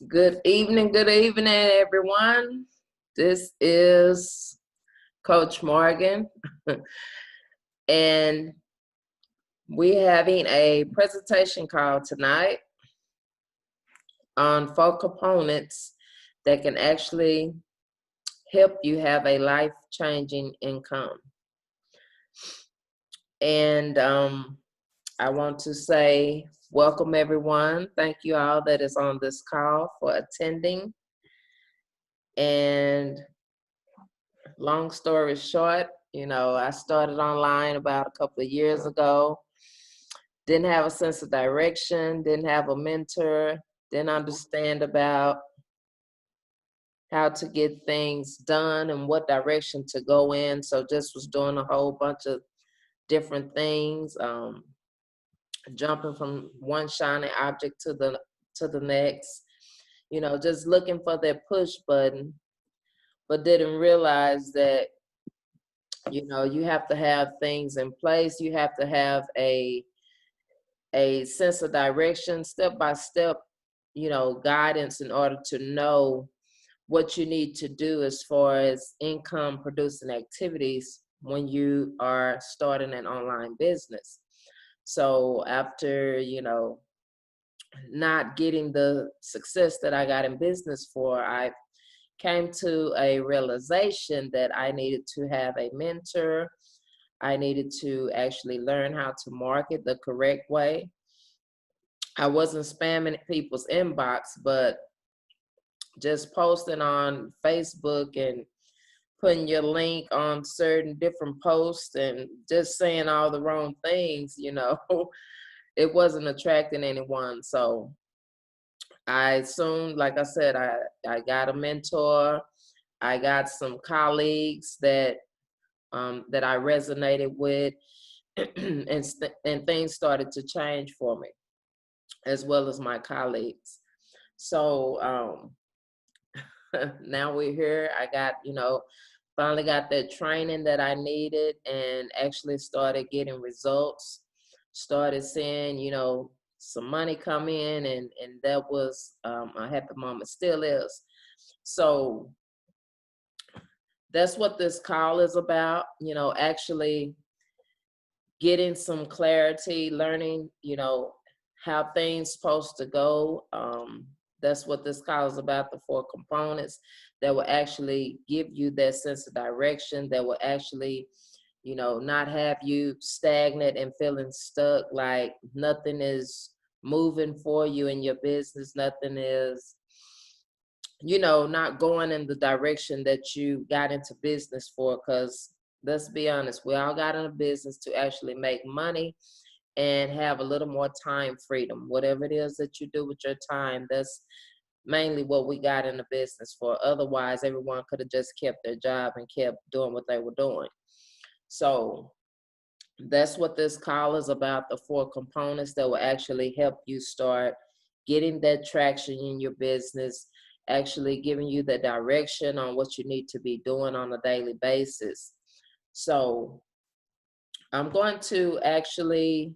Good evening, everyone. This is Coach Morgan, and we're having a presentation call tonight on 4 components that can actually help you have a life-changing income. And I want to say welcome, everyone. Thank you all that is on this call for attending. And long story short, I started online about a couple of years ago. Didn't have a sense of direction, didn't have a mentor, didn't understand about how to get things done and what direction to go in. So just was doing a whole bunch of different things, jumping from one shiny object to the next, just looking for that push button, but didn't realize that you have to have things in place. You have to have a sense of direction, step by step, guidance in order to know what you need to do as far as income producing activities when you are starting an online business. So after, not getting the success that I got in business for, I came to a realization that I needed to have a mentor. I needed to actually learn how to market the correct way. I wasn't spamming people's inbox, but just posting on Facebook and putting your link on certain different posts and just saying all the wrong things, it wasn't attracting anyone. So I soon, like I said, I got a mentor. I got some colleagues that I resonated with, and things started to change for me, as well as my colleagues. So now we're here. I got, finally got that training that I needed and actually started getting results, started seeing, some money come in, and that was a happy moment, still is. So that's what this call is about, actually getting some clarity, learning, how things supposed to go. That's what this call is about, the 4 components that will actually give you that sense of direction, that will actually, not have you stagnant and feeling stuck, like nothing is moving for you in your business, nothing is, not going in the direction that you got into business for. Because let's be honest, we all got into business to actually make money and have a little more time freedom. Whatever it is that you do with your time, that's mainly what we got in the business for. Otherwise, everyone could have just kept their job and kept doing what they were doing. So that's what this call is about, the 4 components that will actually help you start getting that traction in your business, actually giving you the direction on what you need to be doing on a daily basis. So I'm going to actually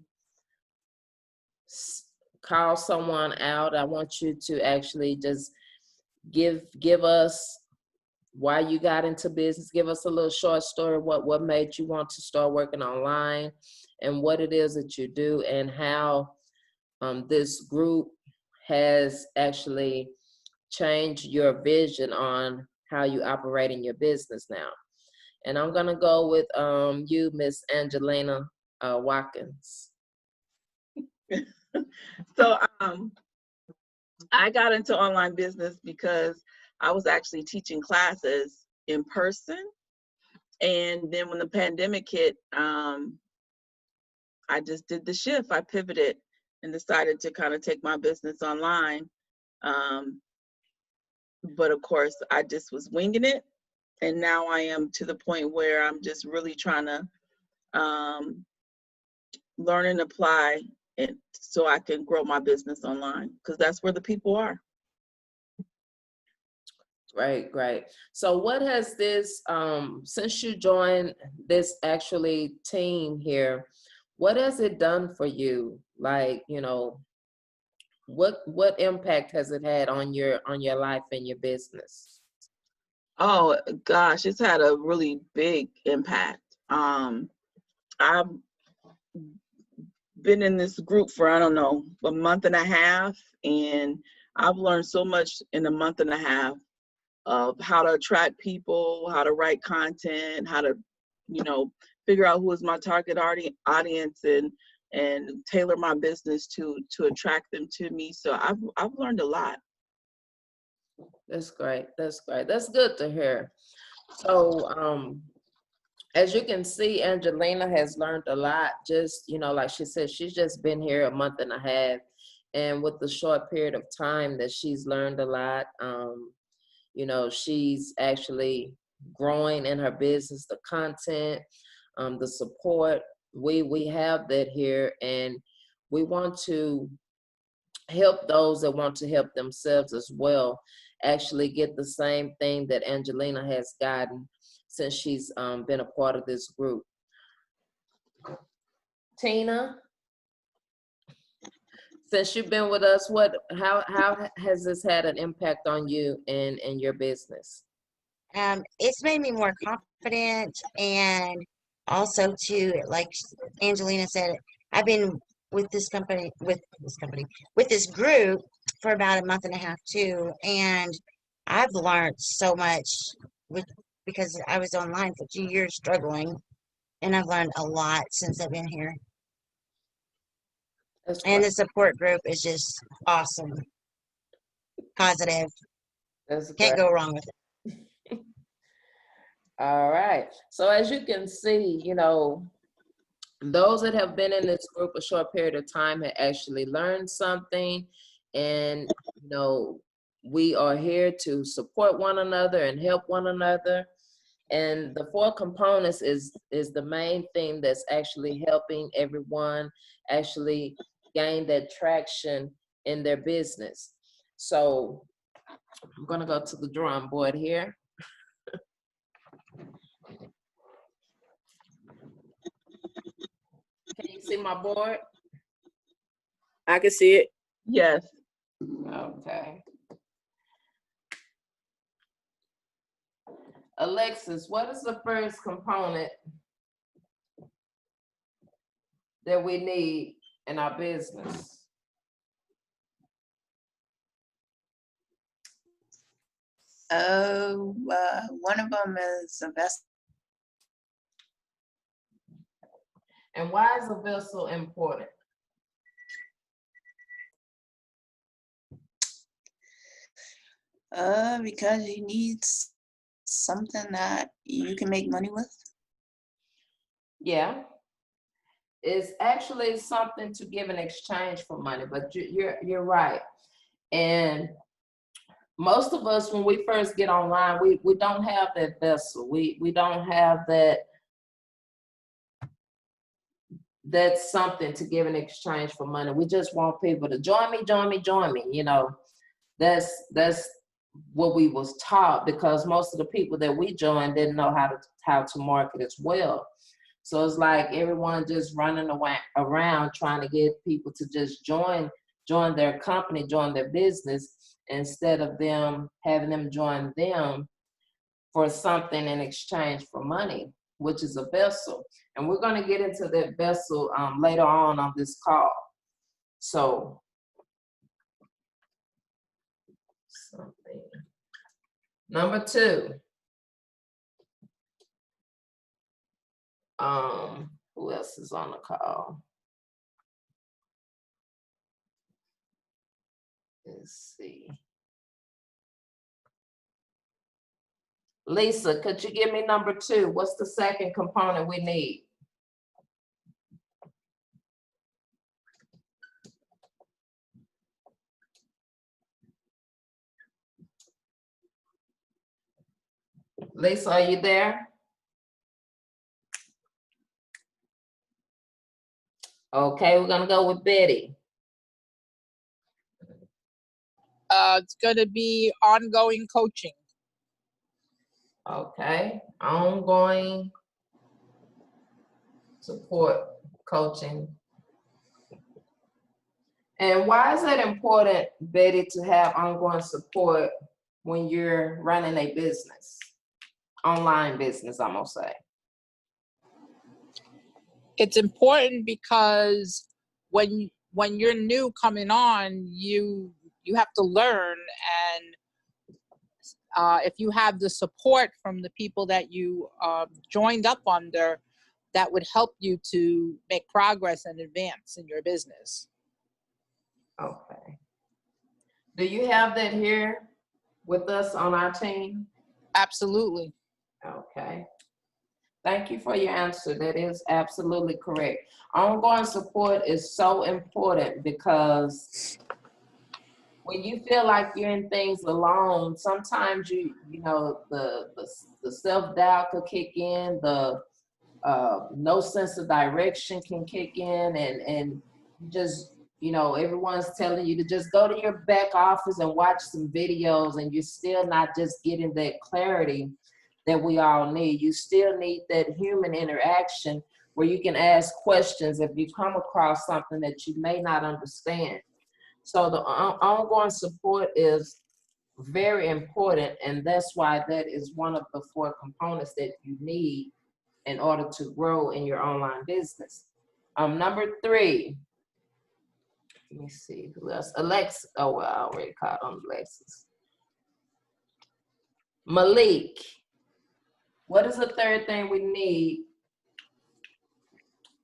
call someone out. I want you to actually just give us why you got into business. Give us a little short story, what made you want to start working online, and what it is that you do, and how this group has actually changed your vision on how you operate in your business now. And I'm gonna go with you, Miss Angelina Watkins. So I got into online business because I was actually teaching classes in person. And then when the pandemic hit, I just did the shift. I pivoted and decided to kind of take my business online. But of course, I just was winging it. And now I am to the point where I'm just really trying to learn and apply it so I can grow my business online, because that's where the people are. Great. So what has this, since you joined this actually team here, what has it done for you? Like, what impact has it had on your life and your business? Oh gosh, it's had a really big impact. I've been in this group for, I don't know, a month and a half, and I've learned so much in a month and a half of how to attract people, how to write content, how to, figure out who is my target audience, and tailor my business to attract them to me. So I've learned a lot. That's great. That's great. That's good to hear. So as you can see, Angelina has learned a lot. Just, like she said, she's just been here a month and a half. And with the short period of time that she's learned a lot, she's actually growing in her business, the content, the support. We have that here, and we want to help those that want to help themselves as well actually get the same thing that Angelina has gotten since she's been a part of this group. Tina, since you've been with us, how has this had an impact on you and your business? It's made me more confident, and also too, like Angelina said, I've been with this group for about a month and a half too, and I've learned so much because I was online for 2 years struggling, and I've learned a lot since I've been here. And the support group is just awesome, positive. Can't go wrong with it. All right. So as you can see, those that have been in this group a short period of time have actually learned something, and we are here to support one another and help one another. And the 4 components is the main thing that's actually helping everyone actually gain that traction in their business. So I'm gonna go to the drawing board here. Can you see my board? I can see it. Yes. Okay. Alexis, what is the first component that we need in our business? One of them is a vessel. And why is a vessel important? Because you need something that you can make money with. Yeah, it's actually something to give in exchange for money, but you're right. And most of us, when we first get online, we don't have that vessel. We don't have that's something to give in exchange for money. We just want people to join me. That's what we was taught, because most of the people that we joined didn't know how to market as well. So it's like everyone just running around trying to get people to just join their company, join their business, instead of them having them join them for something in exchange for money, which is a vessel. And we're going to get into that vessel later on this call. So something. Number 2. Who else is on the call? Let's see. Lisa, could you give me number 2? What's the second component we need? Lisa, are you there? Okay, we're gonna go with Betty. It's gonna be ongoing coaching. Okay, ongoing support coaching. And why is it important, Betty, to have ongoing support when you're running a business? Online business, I'm gonna say. It's important because when you're new coming on, you have to learn, and if you have the support from the people that you joined up under, that would help you to make progress and advance in your business. Okay. Do you have that here with us on our team? Absolutely. Okay. Thank you for your answer. That is absolutely correct. Ongoing support is so important because when you feel like you're in things alone, sometimes you know the self-doubt could kick in, the no sense of direction can kick in, and just, you know, everyone's telling you to just go to your back office and watch some videos, and you're still not just getting that clarity that we all need. You still need that human interaction where you can ask questions if you come across something that you may not understand. So the ongoing support is very important, and that's why that is one of the 4 components that you need in order to grow in your online business. Number 3, let me see who else. Alexa. Oh, well, I already called on Alexis. Malik, what is the 3rd thing we need?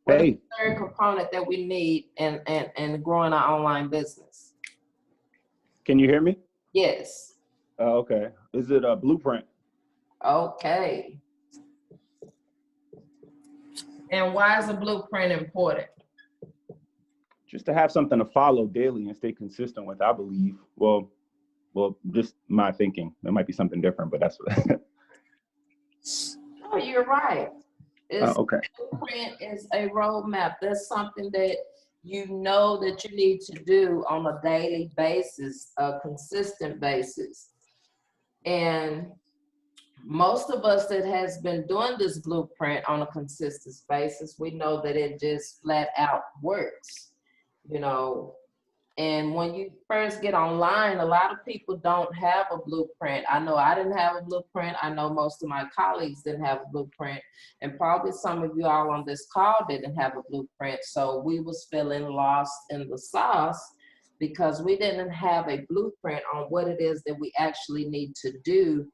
What is the 3rd component that we need in growing our online business? Can you hear me? Yes. Okay. Is it a blueprint? Okay. And why is a blueprint important? Just to have something to follow daily and stay consistent with, I believe. Well, just my thinking. There might be something different, but that's what. Oh, you're right. Okay. A blueprint is a roadmap. That's something that you know that you need to do on a daily basis, a consistent basis. And most of us that has been doing this blueprint on a consistent basis, we know that it just flat out works, you know. And when you first get online, a lot of people don't have a blueprint. I know I didn't have a blueprint. I know most of my colleagues didn't have a blueprint. And probably some of you all on this call didn't have a blueprint. So we was feeling lost in the sauce because we didn't have a blueprint on what it is that we actually need to do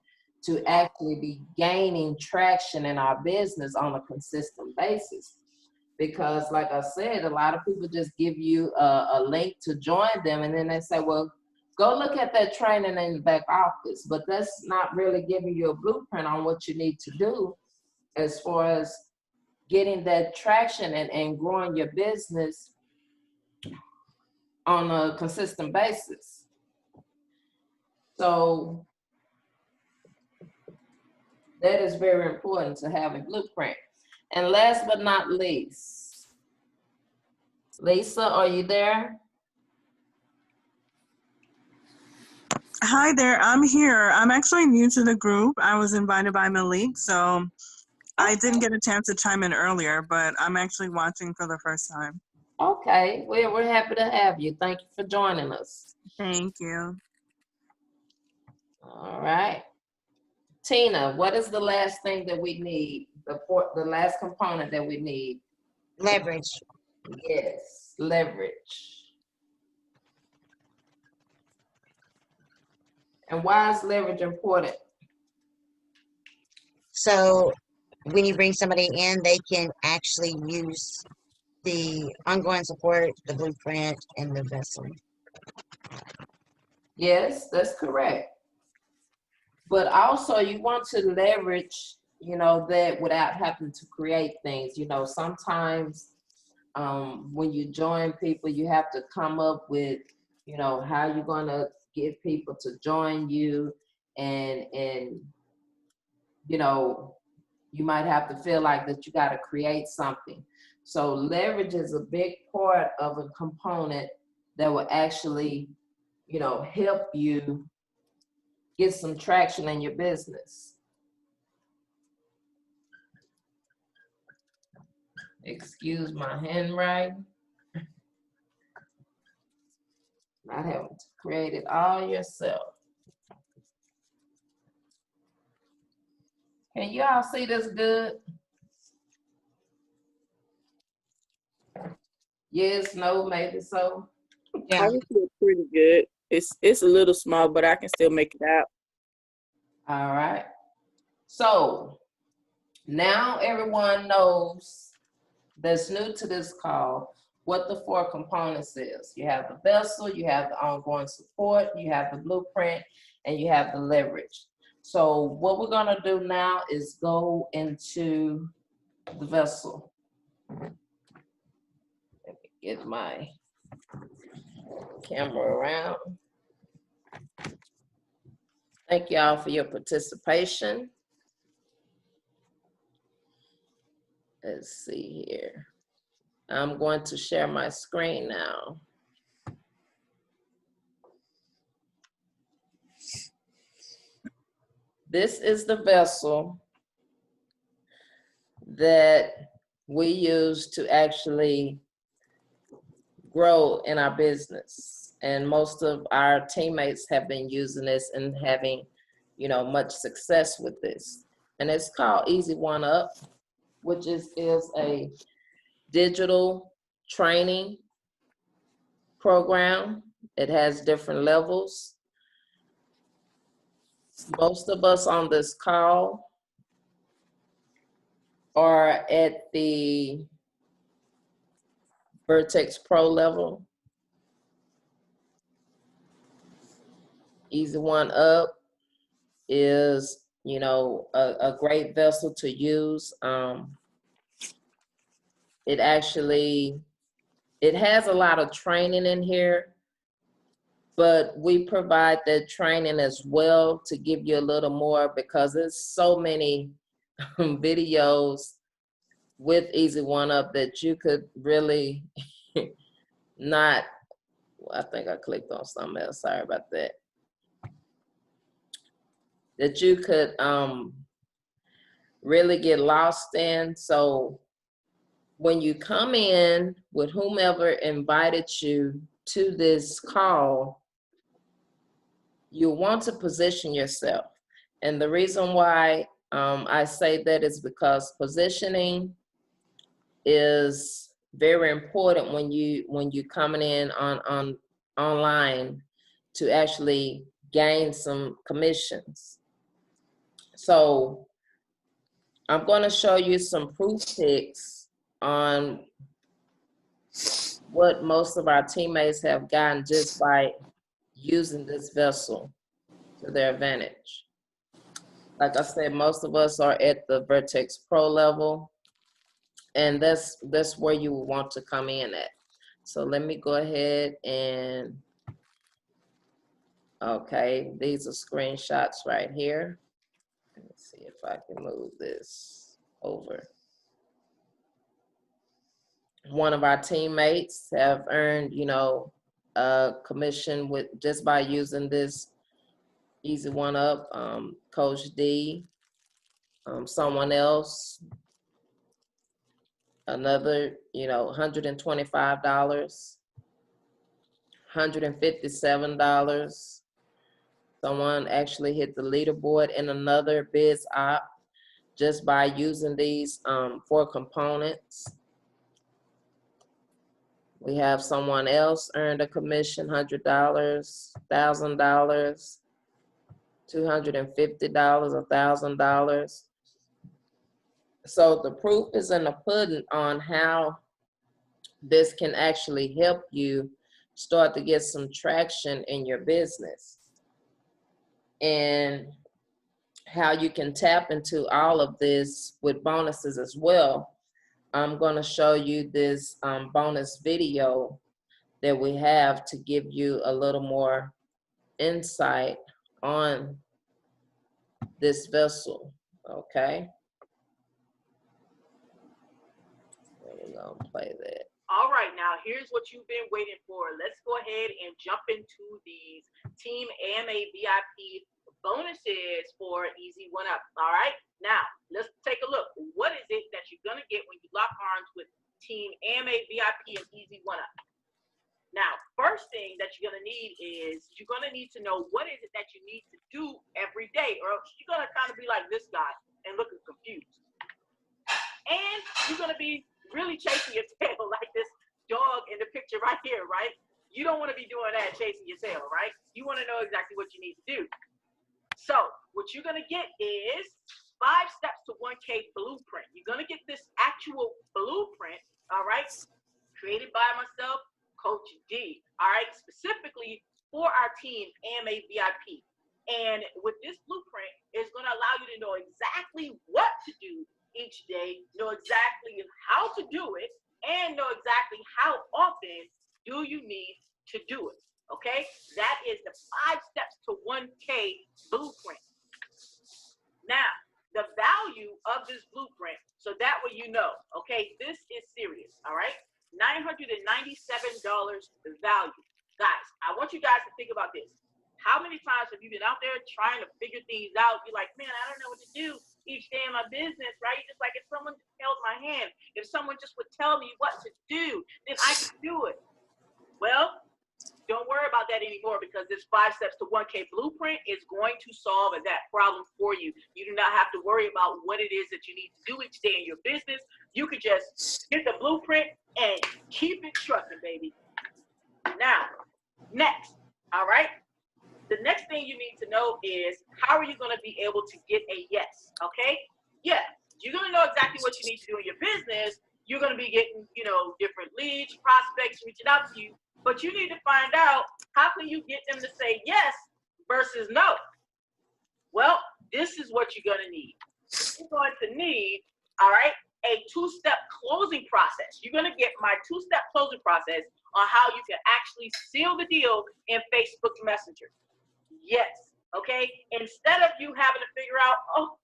to actually be gaining traction in our business on a consistent basis. Because like I said, a lot of people just give you a link to join them, and then they say, well, go look at that training in the back office. But that's not really giving you a blueprint on what you need to do as far as getting that traction and growing your business on a consistent basis. So that is very important to have a blueprint. And last but not least, Lisa, are you there? Hi there, I'm here. I'm actually new to the group. I was invited by Malik, so I didn't get a chance to chime in earlier, but I'm actually watching for the first time. Okay, we're happy to have you. Thank you for joining us. Thank you. All right. Tina, what is the last thing that we need? The last component that we need? Leverage. Yes, leverage. And why is leverage important? So when you bring somebody in, they can actually use the ongoing support, the blueprint, and the vessel. Yes, that's correct. But also you want to leverage, you know, that without having to create things. You know, sometimes when you join people, you have to come up with, you know, how you're going to get people to join you, and you know, you might have to feel like that you got to create something. So leverage is a big part of a component that will actually, you know, help you get some traction in your business. Excuse my handwriting. Not having to create it all yourself. Can you all see this good? Yes, no, maybe so. Yeah. I can feel pretty good. It's a little small, but I can still make it out. All right. So now everyone knows that's new to this call what the 4 components is. You have the vessel, you have the ongoing support, you have the blueprint, and you have the leverage. So what we're gonna do now is go into the vessel. Let me get my camera around. Thank y'all for your participation. Let's see here. I'm going to share my screen now. This is the vessel that we use to actually grow in our business. And most of our teammates have been using this and having, you know, much success with this. And it's called Easy1up, which is a digital training program. It has different levels. Most of us on this call are at the Vertex Pro level. Easy1up is, you know, a great vessel to use. It has a lot of training in here, but we provide that training as well to give you a little more because there's so many videos with Easy1up that you could really not, I think I clicked on something else, sorry about that. That you could really get lost in. So when you come in with whomever invited you to this call, you want to position yourself. And the reason why I say that is because positioning is very important when you coming in on online to actually gain some commissions. So I'm going to show you some proof pics on what most of our teammates have gotten just by using this vessel to their advantage. Like I said, most of us are at the Vertex Pro level, and that's where you will want to come in at. So let me go ahead and, okay, these are screenshots right here. Let me see if I can move this over. One of our teammates have earned, you know, a commission with just by using this Easy1up, Coach D. Someone else, another, you know, $125, $157. Someone actually hit the leaderboard in another biz op just by using these 4 components. We have someone else earned a commission, $100, $1,000, $250, $1,000. So the proof is in the pudding on how this can actually help you start to get some traction in your business and how you can tap into all of this with bonuses as well. I'm going to show you this bonus video that we have to give you a little more insight on this vessel, okay? We're going to play that. All right, now here's what you've been waiting for. Let's go ahead and jump into these Team AMA VIP bonuses for Easy1up. All right, now let's take a look. What is it that you're gonna get when you lock arms with Team AMA VIP and Easy1up? Now, first thing that you're going to need is you're going to need to know what is it that you need to do every day, or else you're going to kind of be like this guy and looking confused. And you're going to be really chasing your tail like this dog in the picture right here, right? You don't want to be doing that, chasing your tail, right? You want to know exactly what you need to do. So what you're going to get is 5 steps to 1K blueprint. You're going to get this actual blueprint, all right, created by myself, Coach D, all right, specifically for our team, AMA VIP. And with this blueprint, it's going to allow you to know exactly what to do each day, know exactly how to do it, and know exactly how often do you need to do it, okay? That is the 5 steps to 1K blueprint. Now, the value of this blueprint, so that way you know, okay, this is serious, all right? $997 value. Guys, I want you guys to think about this. How many times have you been out there trying to figure things out? You're like, man, I don't know what to do each day in my business, right? Just like if someone just held my hand, if someone just would tell me what to do, then I could do it. Well, don't worry about that anymore, because this 5 steps to 1K blueprint is going to solve that problem for you. You do not have to worry about what it is that you need to do each day in your business. You could just get the blueprint and keep it trucking, baby. Now, next, all right? The next thing you need to know is, how are you going to be able to get a yes, okay? Yeah, you're going to know exactly what you need to do in your business. You're going to be getting, you know, different leads, prospects reaching out to you, but you need to find out, how can you get them to say yes versus no? Well, this is what you're going to need. You're going to need, all right, a 2-step closing process. You're going to get my 2-step closing process on how you can actually seal the deal in Facebook Messenger. Yes, okay? Instead of you having to figure out, oh,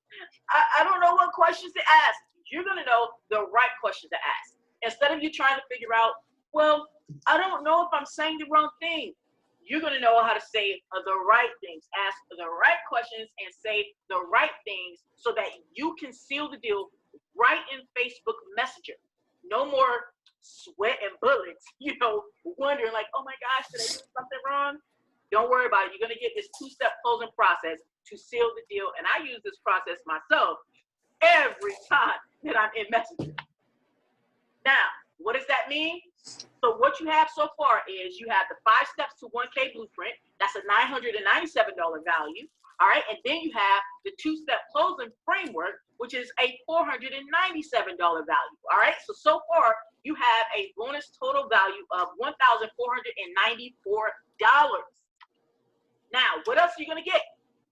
I don't know what questions to ask, you're going to know the right questions to ask. Instead of you trying to figure out, well, I don't know if I'm saying the wrong thing, you're going to know how to say the right things, ask the right questions, and say the right things so that you can seal the deal right in Facebook Messenger. No more sweat and bullets, you know, wondering like, oh my gosh, did I do something wrong? Don't worry about it. You're going to get this 2-step closing process to seal the deal. And I use this process myself every time that I'm in Messenger. Now, what does that mean? So what you have so far is you have the 5 steps to 1K blueprint. That's a $997 value. All right. And then you have the 2-step closing framework, which is a $497 value. All right. So far you have a bonus total value of $1,494. Now, what else are you going to get?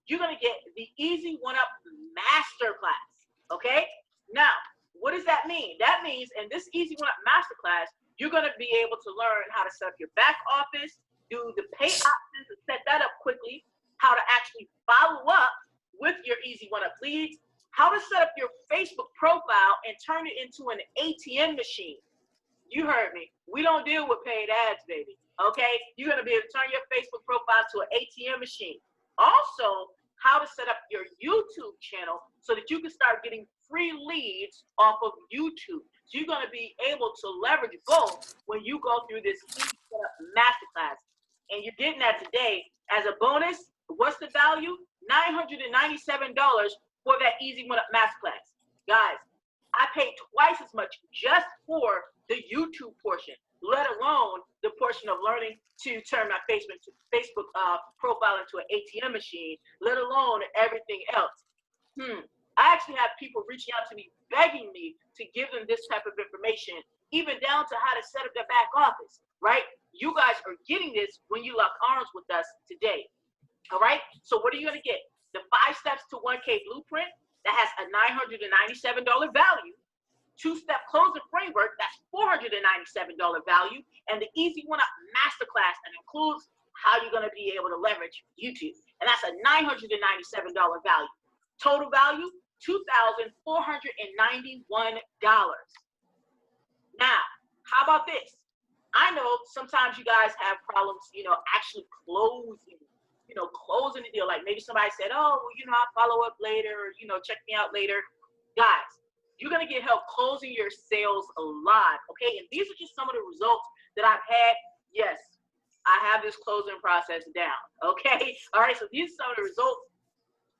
You're going to get the Easy1up Masterclass, okay? Now, what does that mean? That means in this Easy1up Masterclass, you're going to be able to learn how to set up your back office, do the pay options and set that up quickly, how to actually follow up with your Easy1up leads, how to set up your Facebook profile and turn it into an ATM machine. You heard me. We don't deal with paid ads, baby. Okay? You're going to be able to turn your Facebook profile to an ATM machine. Also, how to set up your YouTube channel so that you can start getting free leads off of YouTube. So you're going to be able to leverage both when you go through this Easy1up Masterclass. And you're getting that today as a bonus. What's the value? $997 for that Easy1up Masterclass. Guys, I paid twice as much just for the YouTube portion, let alone the portion of learning to turn my Facebook profile into an ATM machine, let alone everything else. I actually have people reaching out to me, begging me to give them this type of information, even down to how to set up their back office, right? You guys are getting this when you lock arms with us today, all right? So what are you gonna get? The 5 steps to 1K blueprint that has a $997 value, 2-step closing framework, that's $497 value, and the Easy1up Masterclass that includes how you're going to be able to leverage YouTube. And that's a $997 value. Total value, $2,491. Now, how about this? I know sometimes you guys have problems, you know, actually closing the deal. Like maybe somebody said, oh, well, you know, I'll follow up later, or, you know, check me out later. Guys, you're going to get help closing your sales live, okay? And these are just some of the results that I've had. Yes, I have this closing process down. Okay. All right. So these are some of the results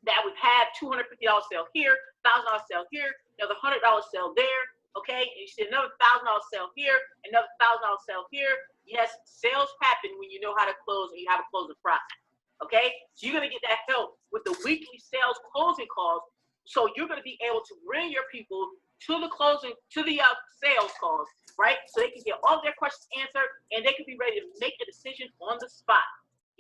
that we've had. $250 sale here, $1,000 sale here, another $100 sale there. Okay. And you see another $1,000 sale here, another $1,000 sale here. Yes, sales happen when you know how to close and you have a closing process. Okay. So you're going to get that help with the weekly sales closing calls. So you're going to be able to bring your people to the closing, to the sales calls, right? So they can get all their questions answered and they can be ready to make a decision on the spot.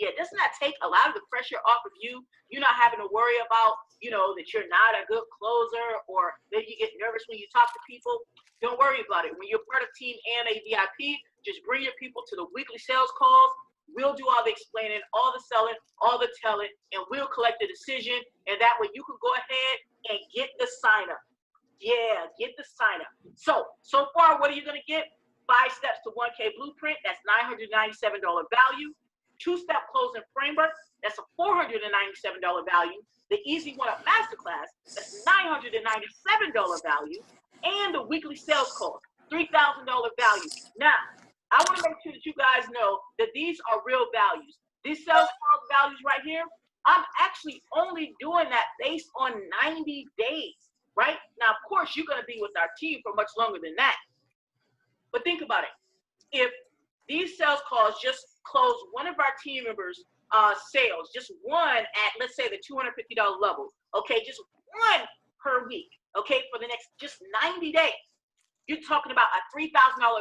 Yeah, doesn't that take a lot of the pressure off of you? You're not having to worry about, you know, that you're not a good closer, or maybe you get nervous when you talk to people. Don't worry about it. When you're part of Team AMA VIP, just bring your people to the weekly sales calls. We'll do all the explaining, all the selling, all the telling, and we'll collect the decision. And that way you can go ahead and get the sign up. Yeah, get the sign up. So far, what are you going to get? 5 steps to 1K blueprint. That's $997 value. 2-step closing framework. That's a $497 value. The Easy1up Masterclass. That's $997 value. And the weekly sales call, $3,000 value. Now, I want to make sure that you guys know that these are real values. These sales call values right here, I'm actually only doing that based on 90 days. Right? Now, of course, you're going to be with our team for much longer than that. But think about it. If these sales calls just close one of our team members' sales, just one at, let's say, the $250 level, okay, just one per week, okay, for the next just 90 days, you're talking about a $3,000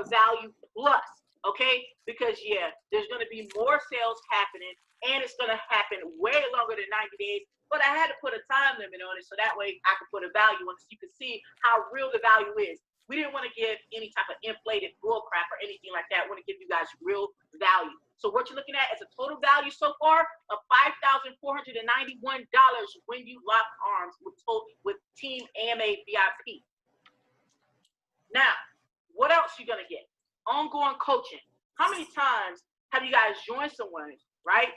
value plus, okay? Because, yeah, there's going to be more sales happening, and it's going to happen way longer than 90 days. But I had to put a time limit on it so that way I could put a value on it so you can see how real the value is. We didn't want to give any type of inflated bull crap or anything like that. We want to give you guys real value. So what you're looking at is a total value so far of $5,491 when you lock arms with Team AMA VIP. Now, what else are you going to get? Ongoing coaching. How many times have you guys joined someone, right?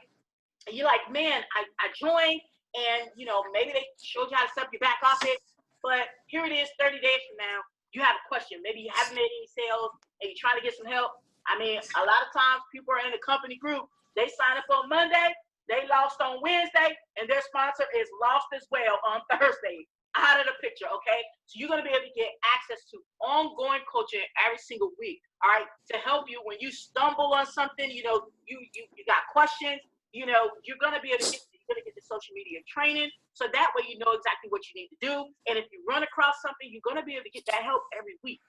And you're like, man, I joined, and, you know, maybe they showed you how to set up your back office, but here it is 30 days from now, you have a question. Maybe you haven't made any sales and you're trying to get some help. I mean, a lot of times people are in the company group. They sign up on Monday, they lost on Wednesday, and their sponsor is lost as well on Thursday. Out of the picture, okay? So you're going to be able to get access to ongoing coaching every single week, all right, to help you when you stumble on something, you know, you got questions, you know, you're going to be able to get the social media training, so that way you know exactly what you need to do. And if you run across something, you're going to be able to get that help every week.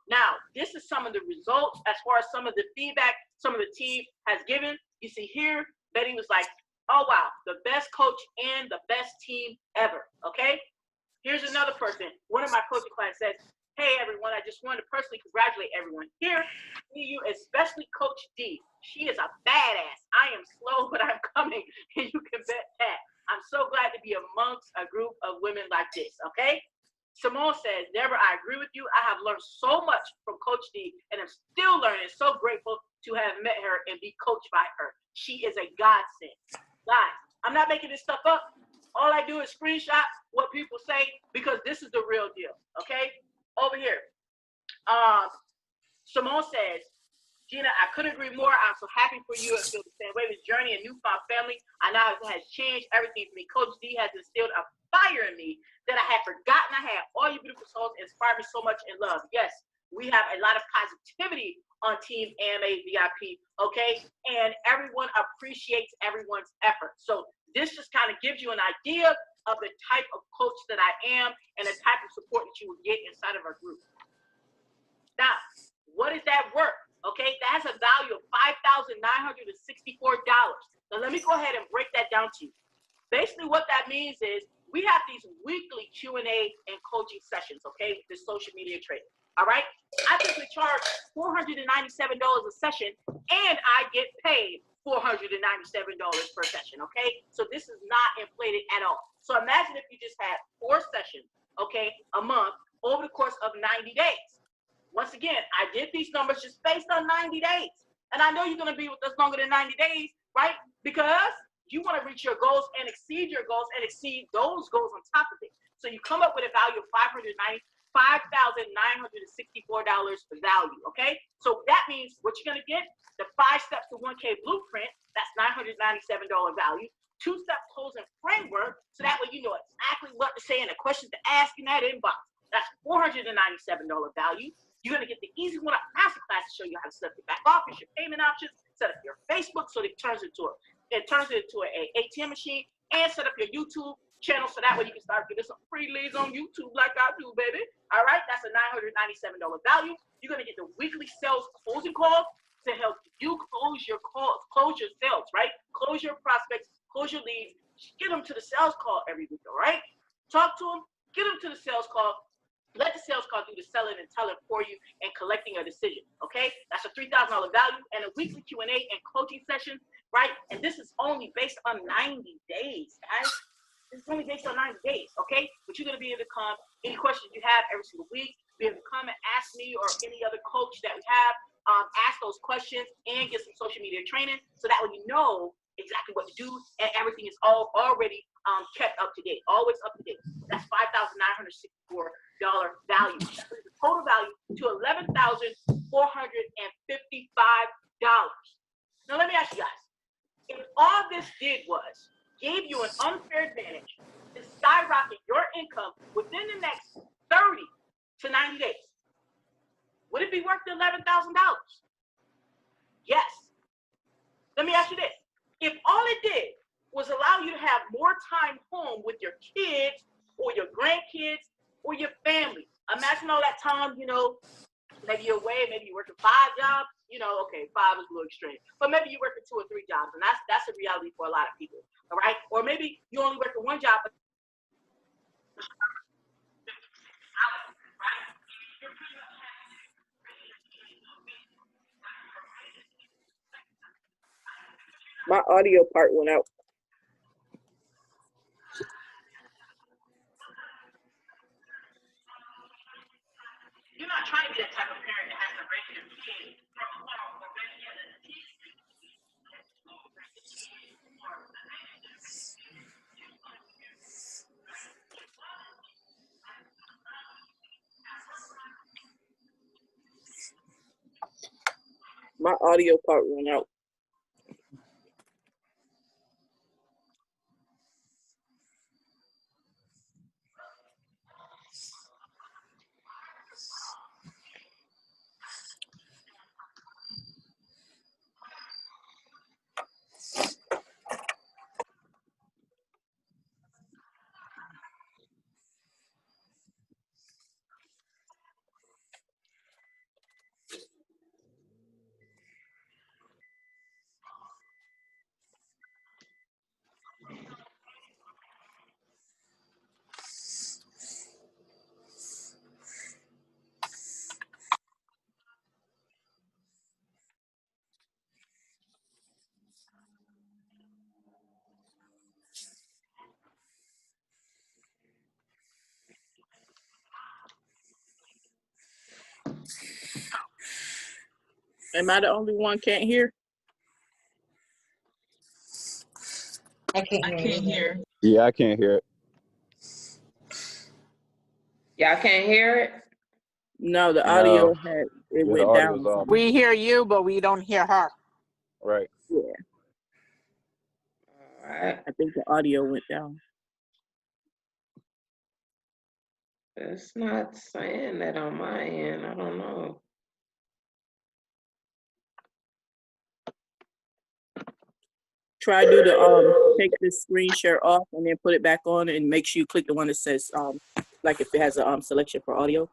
Now, this is some of the results as far as some of the feedback some of the team has given. You see here, Betty was like, oh, wow, the best coach and the best team ever, okay? Here's another person. One of my coaching clients says, hey, everyone, I just wanted to personally congratulate everyone here. See you, especially Coach D. She is a badass. I am slow, but I'm coming, and you can bet that. I'm so glad to be amongst a group of women like this, okay? Simone says, Deborah, I agree with you. I have learned so much from Coach D, and I'm still learning. So grateful to have met her and be coached by her. She is a godsend. Guys, I'm not making this stuff up. All I do is screenshot what people say because this is the real deal, okay? Over here, Simone says, Gina, I couldn't agree more. I'm so happy for you. I feel the same way. This journey and newfound family, I know it has changed everything for me. Coach D has instilled a fire in me that I had forgotten I had. All you beautiful souls inspire me so much in love. Yes, we have a lot of positivity on Team AMA VIP, okay? And everyone appreciates everyone's effort. So this just kind of gives you an idea of the type of coach that I am and the type of support that you will get inside of our group. Now, what is that worth? Okay, that has a value of $5,964. Now, let me go ahead and break that down to you. Basically, what that means is we have these weekly Q&A and coaching sessions, okay, with the social media training. All right, I typically charge $497 a session, and I get paid $497 per session, okay? So this is not inflated at all. So imagine if you just had 4 sessions, okay, a month over the course of 90 days. Once again, I did these numbers just based on 90 days. And I know you're going to be with us longer than 90 days, right? Because you want to reach your goals and exceed your goals and exceed those goals on top of it. So you come up with a value of $597 $5,964 value, okay? So that means what you're gonna get, the 5 steps to 1K blueprint, that's $997 value. 2-step closing framework, so that way you know exactly what to say and the questions to ask in that inbox. That's $497 value. You're gonna get the Easy1up Masterclass to show you how to set up your back office, your payment options, set up your Facebook so that it turns it into a ATM machine, and set up your YouTube channel so that way you can start getting some free leads on YouTube like I do, baby. All right, that's a $997 value. You're gonna get the weekly sales closing calls to help you close your calls, close your sales, right? Close your prospects, close your leads, get them to the sales call every week, all right? Talk to them, get them to the sales call, let the sales call do the selling and telling for you and collecting a decision, okay? That's a $3,000 value and a weekly Q&A and coaching session, right? And this is only based on 90 days, guys. This is only based on 90 days, okay? But you're gonna be able to come, any questions you have every single week, be able to come and ask me or any other coach that we have, ask those questions and get some social media training so that way you know exactly what to do and everything is all already kept up to date, always up to date. That's $5,964 value. That brings the total value to $11,455. Now let me ask you guys, if all this did was gave you an unfair advantage to skyrocket your income within the next 30 to 90 days, would it be worth the $11,000? Yes. Let me ask you this. If all it did was allow you to have more time home with your kids or your grandkids or your family, imagine all that time, you know, maybe you're away, maybe you're working 5 jobs, you know, okay, 5 is a little extreme, but maybe you're working 2 or 3 jobs, and that's a reality for a lot of people, all right? Or maybe you only work 1 job, but My audio part went out. you're not trying to be that type of parent that has to raise your kid from a home or raise your kids. My audio part went out. Am I the only one can't hear? I can't hear. Yeah, I can't hear it. Y'all can't hear it? No, the No. audio Yeah, the went audio's down. off. We hear you, but we don't hear her. Right. Yeah, All right. I think the audio went down. It's not saying that on my end. I don't know. Try do the take the screen share off and then put it back on and make sure you click the one that says like if it has a selection for audio.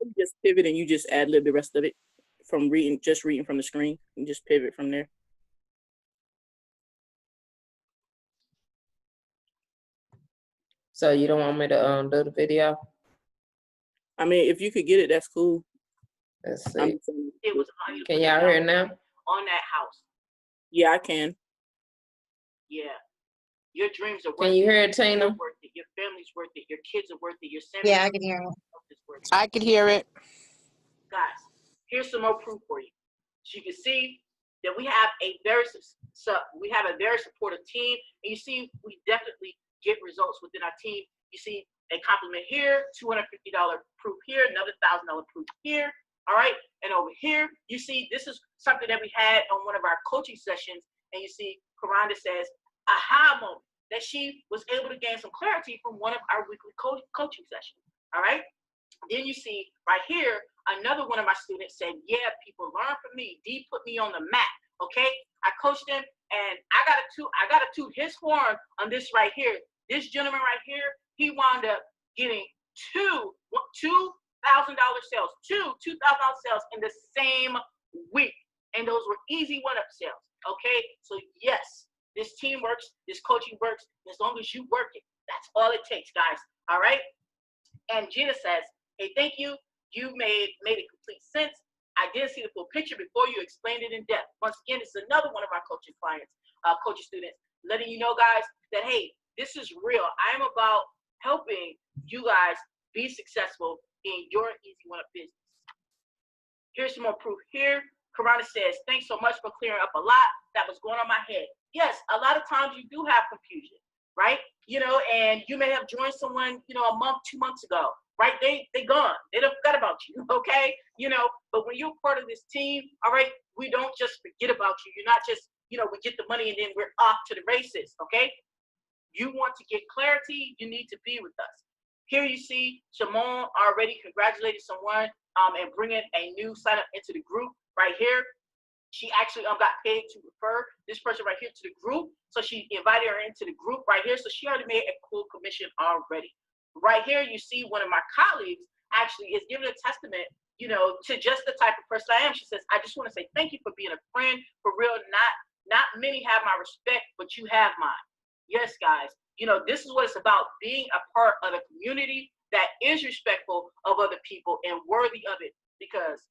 You just pivot and you just add lib the rest of it from reading from the screen and just pivot from there. So you don't want me to do the video? I mean, if you could get it, that's cool. Let's see. It was on you to Can put y'all it hear down now? on that house. Yeah, I can. Yeah. Your dreams are worth Can you hear it, it. Tina? You're worth it. Your family's worth it. Your kids are worth it. Your family Yeah, I can hear you. is worth it. I could hear it. Guys, here's some more proof for you. So you can see that we have a very supportive team, and you see we definitely get results within our team. You see a compliment here, $250 proof here, another $1,000 proof here. All right, and over here you see this is something that we had on one of our coaching sessions, and you see Karanda says aha moment that she was able to gain some clarity from one of our weekly coaching sessions. All right, then you see right here another one of my students said, yeah, people learn from me. D put me on the map. Okay, I coached him, and I gotta toot his horn on this right here. This gentleman right here, he wound up getting $2,000 sales, $2,000 sales in the same week, and those were Easy1up sales. Okay, so yes, this team works, this coaching works. As long as you work it, that's all it takes, guys. All right. And Gina says, hey, thank you. You made it complete sense. I did see the full picture before you explained it in depth. Once again, this is another one of our coaching clients, coaching students, letting you know, guys, that, hey, this is real. I am about helping you guys be successful in your Easy1up business. Here's some more proof here. Karana says, thanks so much for clearing up a lot that was going on my head. Yes, a lot of times you do have confusion, right? You know, and you may have joined someone, you know, a month, 2 months ago, right? They gone. They don't forget about you, okay? You know, but when you're part of this team, all right, we don't just forget about you. You're not just, you know, we get the money and then we're off to the races, okay? You want to get clarity, you need to be with us. Here you see Shimon already congratulated someone and bringing a new sign up into the group right here. She actually got paid to refer this person right here to the group. So she invited her into the group right here. So she already made a cool commission already. Right here, you see one of my colleagues actually is giving a testament, you know, to just the type of person I am. She says, I just want to say thank you for being a friend. For real, not many have my respect, but you have mine. Yes, guys. You know, this is what it's about, being a part of a community that is respectful of other people and worthy of it. Because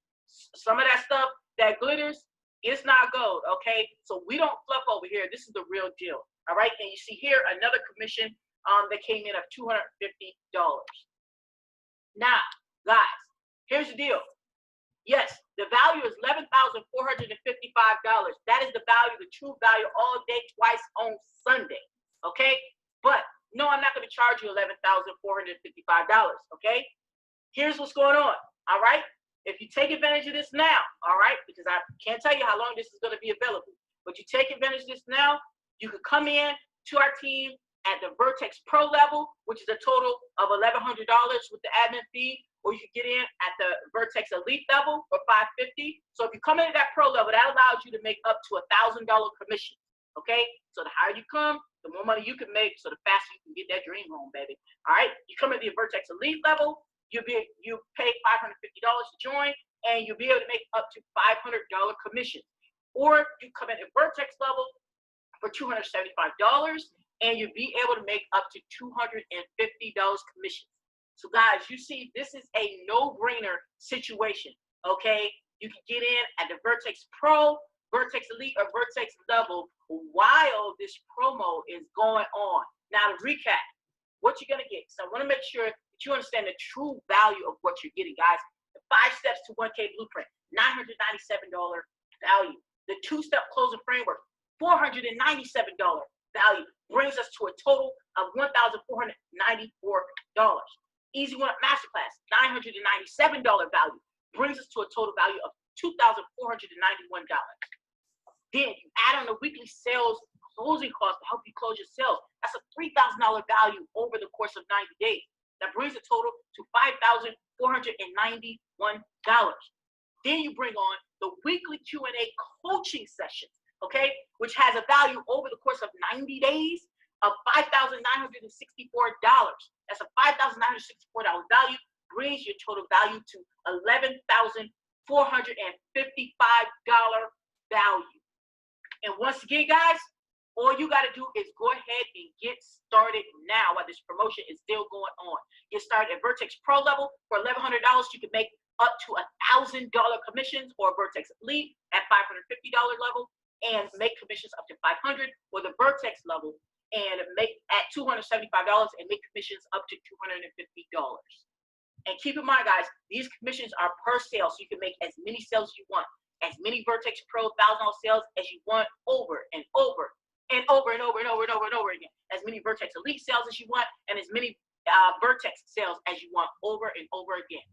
some of that stuff that glitters, it's not gold, okay? So we don't fluff over here. This is the real deal, all right? And you see here another commission that came in of $250. Now, guys, here's the deal. Yes, the value is $11,455. That is the value, the true value, all day, twice on Sunday, okay? But no, I'm not going to charge you $11,455, okay? Here's what's going on, all right? If you take advantage of this now, all right, because I can't tell you how long this is going to be available, but you take advantage of this now, you could come in to our team at the Vertex Pro level, which is a total of $1,100 with the admin fee, or you could get in at the Vertex Elite level for $550. So if you come in at that Pro level, that allows you to make up to $1,000 commission, okay? So the higher you come, the more money you can make, so the faster you can get that dream home, baby. All right, you come in the Vertex Elite level, you pay $550 to join, and you'll be able to make up to $500 commissions. Or you come in at Vertex level for $275, and you'll be able to make up to $250 commissions. So guys, you see, this is a no-brainer situation, okay? You can get in at the Vertex Pro, Vertex Elite, or Vertex level while this promo is going on. Now to recap, what you're gonna get. So I wanna make sure that you understand the true value of what you're getting, guys. The 5 steps to 1K blueprint, $997 value. The 2-step closing framework, $497 value, brings us to a total of $1,494. Easy1up Masterclass, $997 value, brings us to a total value of $2,491. Then you add on the weekly sales closing cost to help you close your sales. That's a $3,000 value over the course of 90 days. That brings the total to $5,491. Then you bring on the weekly Q&A coaching sessions, okay, which has a value over the course of 90 days of $5,964. That's a $5,964 value, brings your total value to $11,455 value. And once again, guys, all you got to do is go ahead and get started now while this promotion is still going on. Get started at Vertex Pro level for $1,100. You can make up to $1,000 commissions, or Vertex Elite at $550 level, and make commissions up to $500 for the Vertex level. and make at $275 and make commissions up to $250. And keep in mind, guys, these commissions are per sale, so you can make as many sales as you want, as many Vertex Pro $1,000 sales as you want, over and over and over and over and over and over and over again. As many Vertex Elite sales as you want, and as many Vertex sales as you want, over and over again.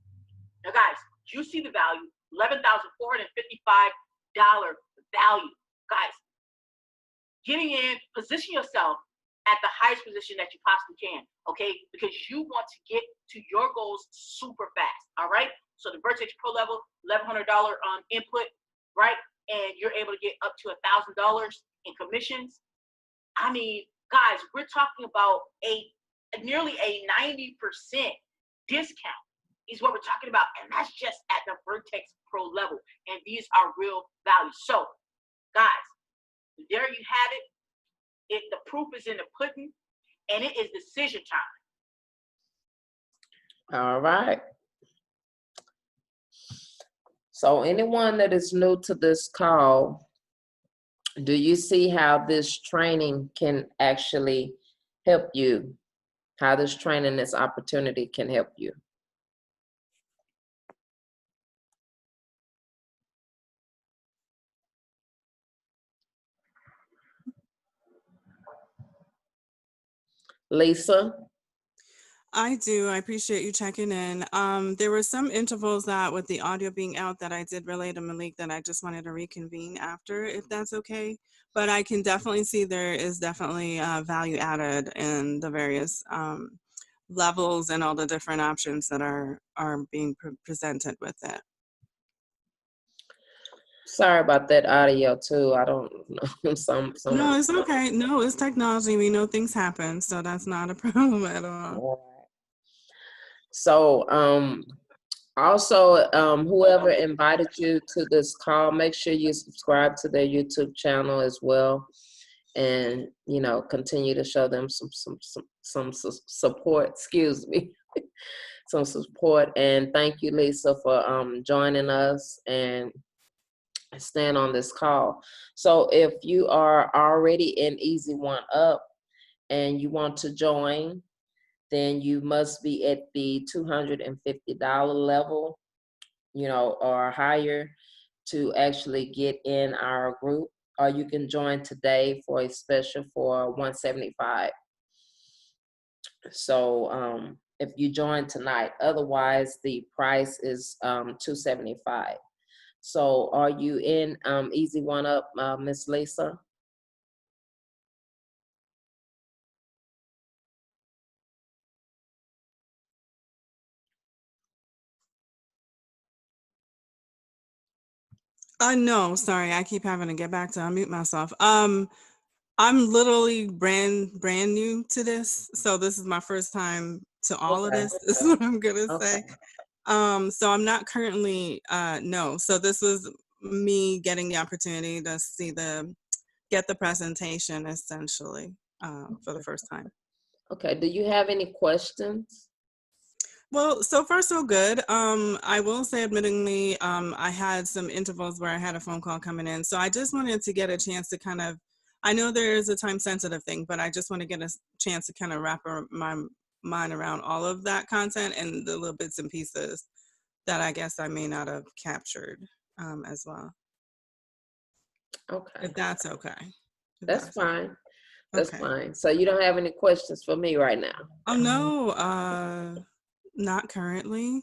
Now, guys, you see the value, $11,455 value. Guys, getting in, position yourself at the highest position that you possibly can, okay? Because you want to get to your goals super fast, all right? So the Vertex Pro level, $1,100 input, right? And you're able to get up to $1,000 in commissions. I mean, guys, we're talking about nearly a 90% discount is what we're talking about. And that's just at the Vertex Pro level. And these are real values. So, guys, there you have it. The proof is in the pudding, and it is decision time. All right. So anyone that is new to this call, do you see how this training can actually help you? How this training, this opportunity can help you? Lisa? I do. I appreciate you checking in. There were some intervals that with the audio being out that I did relay to Malik that I just wanted to reconvene after, if that's okay. But I can definitely see there is definitely value added in the various levels and all the different options that are being presented with it. Sorry about that audio too. I don't know. No, it's okay. No, it's technology. We know things happen, so that's not a problem at all. So also whoever invited you to this call, make sure you subscribe to their YouTube channel as well, and you know, continue to show them some support. Excuse me. Some support. And thank you, Lisa, for joining us and staying on this call. So if you are already in Easy1up and you want to join, then you must be at the $250 level, you know, or higher to actually get in our group. Or you can join today for a special for $175. So if you join tonight, otherwise the price is $275. So are you in Easy1up, Miss Lisa? No, sorry, I keep having to get back to unmute myself. I'm literally brand new to this, so this is my first time to all of this. This is what I'm gonna say. So I'm not currently no. So this was me getting the opportunity to get the presentation essentially for the first time. Okay. Do you have any questions? Well, so far so good. I will say, admittingly, I had some intervals where I had a phone call coming in. So I just wanted to get a chance to kind of, I know there is a time sensitive thing, but I just want to get a chance to kind of wrap my mind around all of that content and the little bits and pieces that I guess I may not have captured as well. Okay. If that's okay. That's fine. That's okay. fine. So you don't have any questions for me right now? Oh, no. Not currently.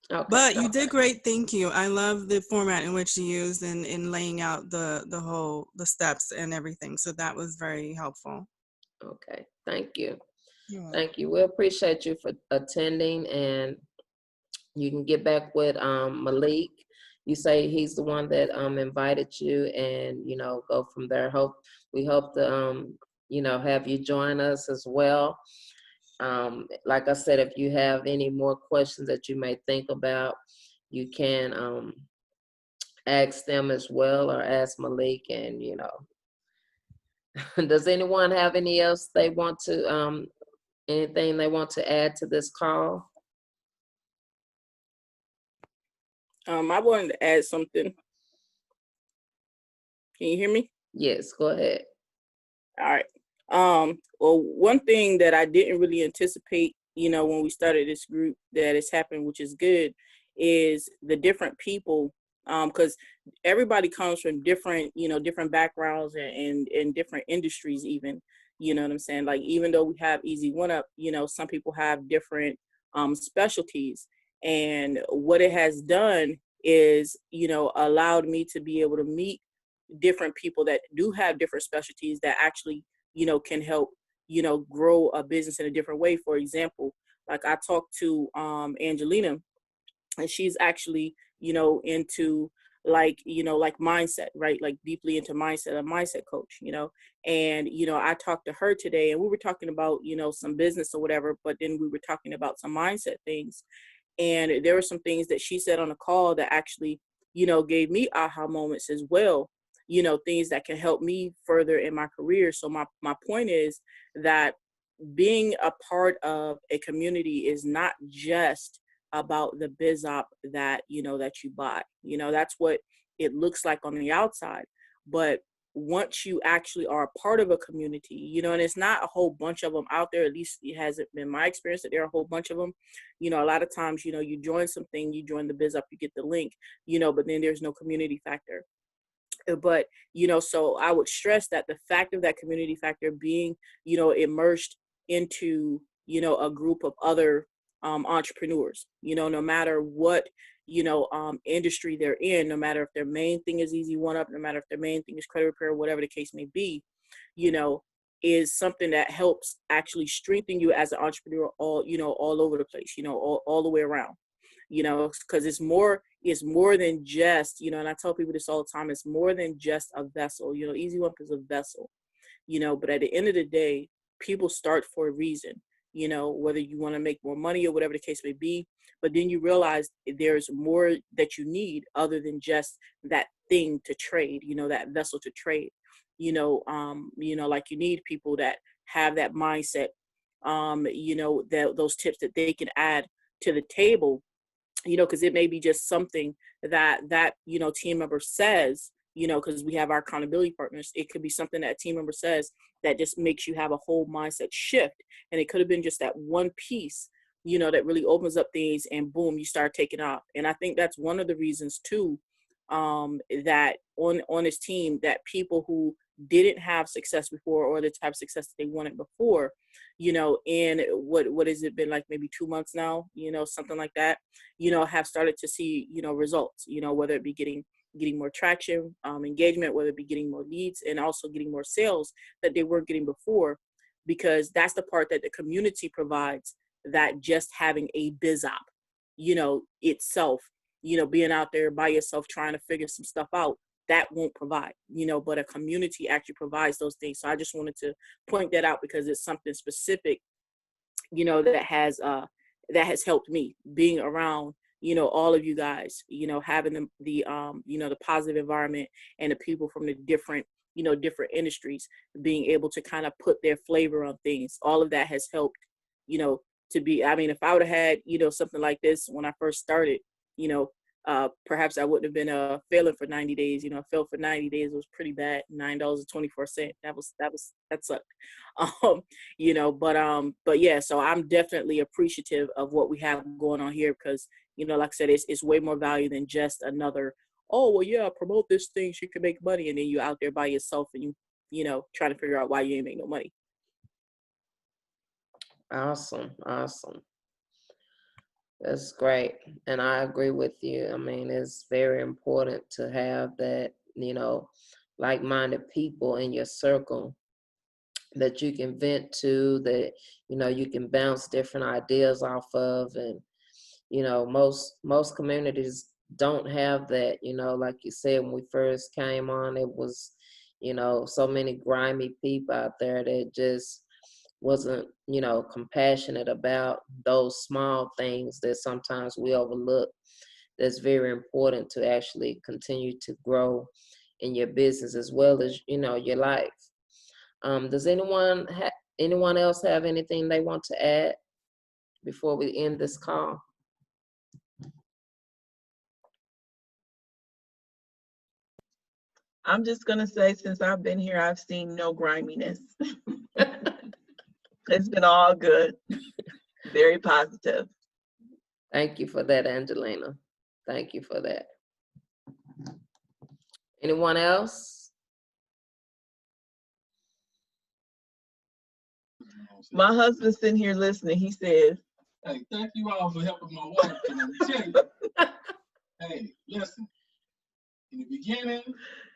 Okay. But you did great. Thank you. I love the format in which you used in laying out the steps and everything. So that was very helpful. Okay. Thank you. Yeah. Thank you. We appreciate you for attending, and you can get back with Malik. You say he's the one that invited you, and you know, go from there. We hope to you know, have you join us as well. Like I said, if you have any more questions that you may think about, you can ask them as well, or ask Malik. And you know, does anyone have any else they want to anything they want to add to this call? I wanted to add something. Can you hear me? Yes, go ahead. All right. Well, one thing that I didn't really anticipate, when we started this group that has happened, which is good, is the different people, because everybody comes from different, different backgrounds and different industries even, you know what I'm saying? Like, even though we have Easy1up, some people have different specialties. And what it has done is, allowed me to be able to meet different people that do have different specialties that actually, can help, grow a business in a different way. For example, like I talked to Angelina, and she's actually, into like, like mindset, right? Like deeply into mindset, a mindset coach, and, I talked to her today and we were talking about, some business or whatever, but then we were talking about some mindset things. And there were some things that she said on the call that actually, gave me aha moments as well, things that can help me further in my career. So my point is that being a part of a community is not just about the biz op that, that you buy. That's what it looks like on the outside. But once you actually are a part of a community, and it's not a whole bunch of them out there, at least it hasn't been my experience that there are a whole bunch of them. A lot of times, you join something, you join the biz up, you get the link, but then there's no community factor. But, so I would stress that the fact of that community factor being, immersed into, a group of other entrepreneurs, no matter what, industry they're in, no matter if their main thing is Easy1up, no matter if their main thing is credit repair, whatever the case may be, is something that helps actually strengthen you as an entrepreneur all over the place, all the way around. Because it's more than just, and I tell people this all the time, it's more than just a vessel. Easy1up is a vessel, but at the end of the day, people start for a reason, whether you want to make more money or whatever the case may be, but then you realize there's more that you need other than just that thing to trade, that vessel to trade, like you need people that have that mindset, those tips that they can add to the table, because it may be just something that team member says, because we have our accountability partners. It could be something that a team member says that just makes you have a whole mindset shift. And it could have been just that one piece, that really opens up things, and boom, you start taking off. And I think that's one of the reasons too, that on this team, that people who didn't have success before, or the type of success that they wanted before, in what has it been, like maybe 2 months now, something like that, have started to see, results, whether it be getting more traction, engagement, whether it be getting more leads, and also getting more sales that they weren't getting before, because that's the part that the community provides, that just having a biz op, itself, being out there by yourself trying to figure some stuff out, that won't provide, but a community actually provides those things. So I just wanted to point that out, because it's something specific, that has helped me, being around, all of you guys, having the positive environment, and the people from the different industries being able to kind of put their flavor on things. All of that has helped, to be, I mean, if I would have had, something like this when I first started, perhaps I wouldn't have been failing for 90 days. I failed for 90 days. It was pretty bad. $9.24. That sucked. But yeah, so I'm definitely appreciative of what we have going on here, because, like I said, it's way more value than just another, oh, well, yeah, promote this thing, so you can make money. And then you're out there by yourself and you trying to figure out why you ain't make no money. Awesome. That's great. And I agree with you. I mean, it's very important to have that, like-minded people in your circle that you can vent to, that, you can bounce different ideas off of. And, most communities don't have that, like you said, when we first came on, it was, so many grimy people out there that just wasn't, compassionate about those small things that sometimes we overlook. That's very important to actually continue to grow in your business as well as, your life. Does anyone else have anything they want to add before we end this call? I'm just going to say, since I've been here, I've seen no griminess. It's been all good. Very positive. Thank you for that, Angelina. Thank you for that. Anyone else? My husband's sitting here listening. He says, hey, thank you all for helping my wife. And I'm telling you, hey, listen, in the beginning,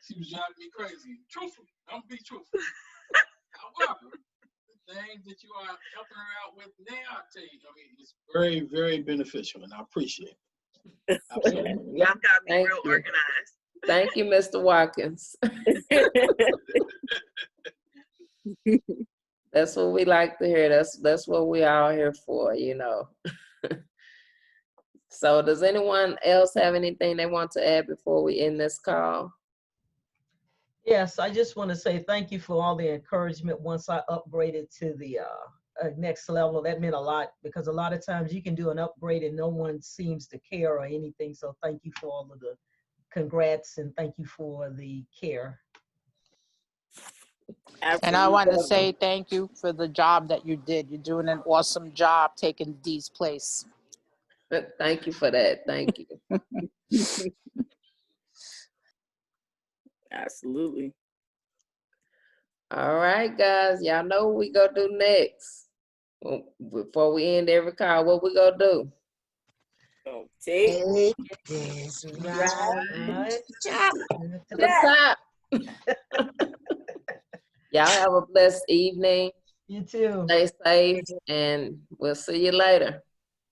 she was driving me crazy. Truthfully, I'm be truthful. However, the things that you are helping her out with now, I tell you, I mean, it's very, very beneficial, and I appreciate it. Absolutely. y'all got me Thank real you. organized. Thank you, Mr. Watkins. That's what we like to hear. That's what we all here for, you know. So does anyone else have anything they want to add before we end this call? Yes, I just want to say thank you for all the encouragement once I upgraded to the next level. That meant a lot, because a lot of times you can do an upgrade and no one seems to care or anything. So thank you for all of the congrats and thank you for the care. And I want to say thank you for the job that you did. You're doing an awesome job taking Dee's place. Thank you for that. Thank you. Absolutely. All right, guys. Y'all know what we gonna do next. Well, before we end every call, what we gonna do? So take this Right. to the top. Y'all have a blessed evening. You too. Stay safe, and we'll see you later.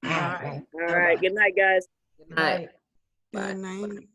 All right. All right. Good night, guys. Good night. Good night.